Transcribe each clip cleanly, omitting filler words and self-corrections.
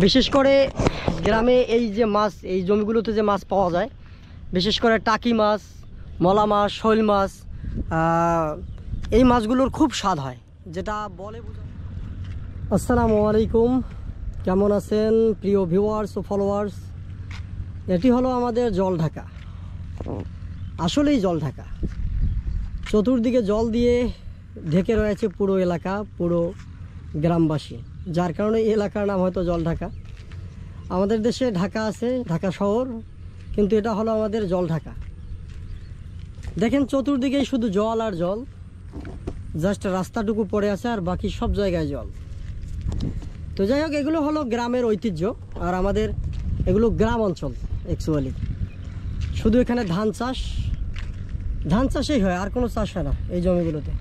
বিশেষ করে গ্রামে এই যে মাছ, এই জমিগুলোতে যে মাছ পাওয়া যায়, বিশেষ করে টাকি মাছ, মলা মাছ, শৈল মাছ, এই মাছগুলোর খুব স্বাদ হয়, যেটা বলে বোঝা। আসসালামু আলাইকুম, কেমন আছেন প্রিয় ভিউয়ার্স ও ফলোয়ার্স? এটি হলো আমাদের জলঢাকা। আসলেই জলঢাকা, চতুর্দিকে জল দিয়ে ঢেকে রয়েছে পুরো এলাকা, পুরো গ্রামবাসী, যার কারণে এই এলাকার নাম হয়তো জলঢাকা। আমাদের দেশে ঢাকা আছে, ঢাকা শহর, কিন্তু এটা হলো আমাদের জলঢাকা। দেখেন চতুর্দিকেই শুধু জল আর জল, জাস্ট রাস্তাটুকু পড়ে আছে আর বাকি সব জায়গায় জল। তো যাই হোক, এগুলো হলো গ্রামের ঐতিহ্য, আর আমাদের এগুলো গ্রাম অঞ্চল। অ্যাকচুয়ালি শুধু এখানে ধান চাষই হয়, আর কোনো চাষ হয় না এই জমিগুলোতে।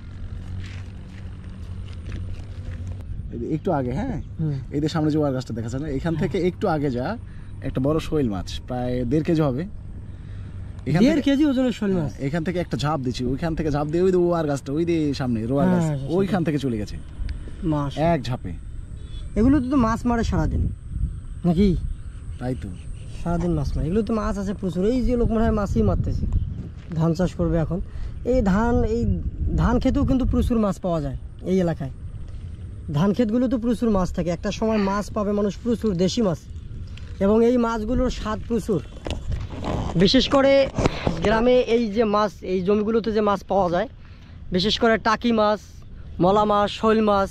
একটু আগে, হ্যাঁ, এই যে সামনে যে ওয়ার গাছটা দেখা যায় না, এখান থেকে একটু আগে যা একটা বড় শৈল মাছ, প্রায় 1.5 কেজি হবে। 1.5 কেজি ওজনের শৈল মাছ এখান থেকে একটা ঝাঁপ দিচ্ছি, ওইখান থেকে ঝাঁপ দিয়ে ওই যে ওয়ার গাছটা, ওই যে সামনে রোয়ার গাছ, ওইখান থেকে চলে গেছে মাছ এক ঝাঁপে। এগুলো তো মাছ মারে সারাদিন নাকি? তাই তো, সারাদিন মাছ মারে। এগুলো তো মাছ আছে প্রচুর। এই যে লোক মনে হয় মাছই মারতেছে, ধান চাষ করবে এখন। এই ধান খেতেও কিন্তু প্রচুর মাছ পাওয়া যায় এই এলাকায়। ধান ক্ষেতগুলো তো প্রচুর মাছ থাকে, একটা সময় মাছ পাবে মানুষ, প্রচুর দেশি মাছ, এবং এই মাছগুলোর স্বাদ প্রচুর। বিশেষ করে গ্রামে এই যে মাছ, এই জমিগুলোতে যে মাছ পাওয়া যায়, বিশেষ করে টাকি মাছ, মলা মাছ, শৈল মাছ,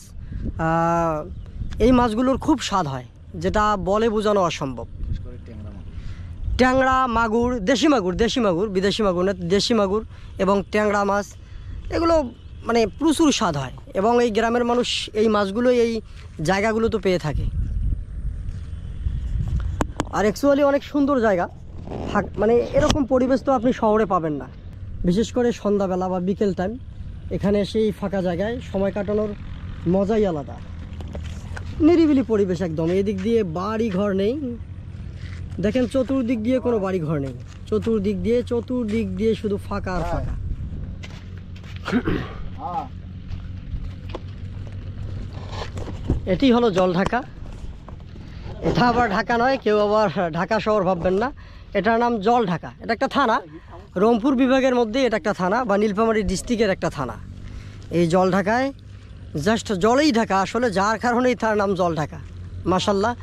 এই মাছগুলোর খুব স্বাদ হয়, যেটা বলে বোঝানো অসম্ভব। ট্যাংরা মাগুর, দেশি মাগুর, বিদেশি মাগুর না, দেশি মাগুর এবং ট্যাংরা মাছ, এগুলো মানে প্রচুর স্বাদ হয়, এবং এই গ্রামের মানুষ এই মাছগুলো এই জায়গাগুলো তো পেয়ে থাকে। আর অ্যাকচুয়ালি অনেক সুন্দর জায়গা, মানে এরকম পরিবেশ তো আপনি শহরে পাবেন না। বিশেষ করে সন্ধ্যাবেলা বা বিকেল টাইম এখানে সেই ফাঁকা জায়গায় সময় কাটানোর মজাই আলাদা। নিরিবিলি পরিবেশ একদম। এদিক দিয়ে বাড়ি ঘর নেই, দেখেন চতুর্দিক দিয়ে কোনো বাড়ি ঘর নেই, চতুর্দিক দিয়ে শুধু ফাঁকা আর ফাঁকা। এটি হলো জলঢাকা। এটা আবার ঢাকা নয়, কেউ আবার ঢাকা শহর ভাববেন না, এটার নাম জলঢাকা। এটা একটা থানা, রংপুর বিভাগের মধ্যে এটা একটা থানা, বা নীলফামারী ডিস্ট্রিক্টের একটা থানা। এই জলঢাকায় জাস্ট জলেই ঢাকা আসলে, যার কারণেই তার নাম জলঢাকা। মাশাল্লাহ।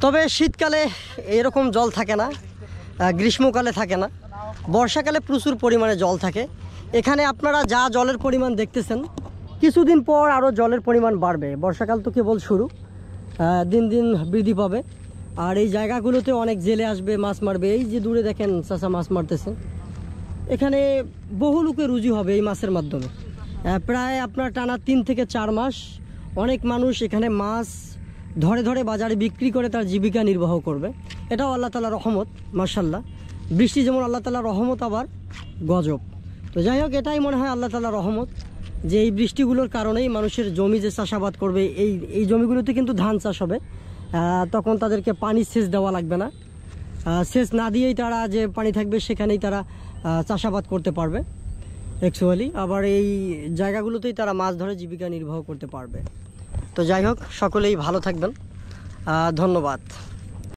তবে শীতকালে এরকম জল থাকে না, গ্রীষ্মকালে থাকে না, বর্ষাকালে প্রচুর পরিমাণে জল থাকে এখানে। আপনারা যা জলের পরিমাণ দেখতেছেন, কিছুদিন পর আরও জলের পরিমাণ বাড়বে। বর্ষাকাল তো কেবল শুরু, দিন দিন বৃদ্ধি পাবে। আর এই জায়গাগুলোতে অনেক জেলে আসবে, মাছ মারবে। এই যে দূরে দেখেন চাচা মাছ মারতেছে, এখানে বহু লোকে রুজি হবে এই মাছের মাধ্যমে। প্রায় আপনার টানা 3 থেকে 4 মাস অনেক মানুষ এখানে মাছ ধরে ধরে বাজারে বিক্রি করে তার জীবিকা নির্বাহ করবে। এটাও আল্লাহ তাআলার রহমত। মাশাল্লাহ, বৃষ্টি যেমন আল্লাহ তাআলার রহমত, আবার গজব। তো যাই হোক, এটাই মনে হয় আল্লাহ তাআলার রহমত, যে এই বৃষ্টিগুলোর কারণেই মানুষের জমি যে চাষাবাদ করবে, এই জমিগুলোতে কিন্তু ধান চাষ হবে, তখন তাদেরকে পানি সেচ দেওয়া লাগবে না। সেচ না দিয়েই তারা যে পানি থাকবে সেখানেই তারা চাষাবাদ করতে পারবে অ্যাকচুয়ালি। আবার এই জায়গাগুলোতেই তারা মাছ ধরে জীবিকা নির্বাহ করতে পারবে। তো যাই হোক, সকলেই ভালো থাকবেন, ধন্যবাদ।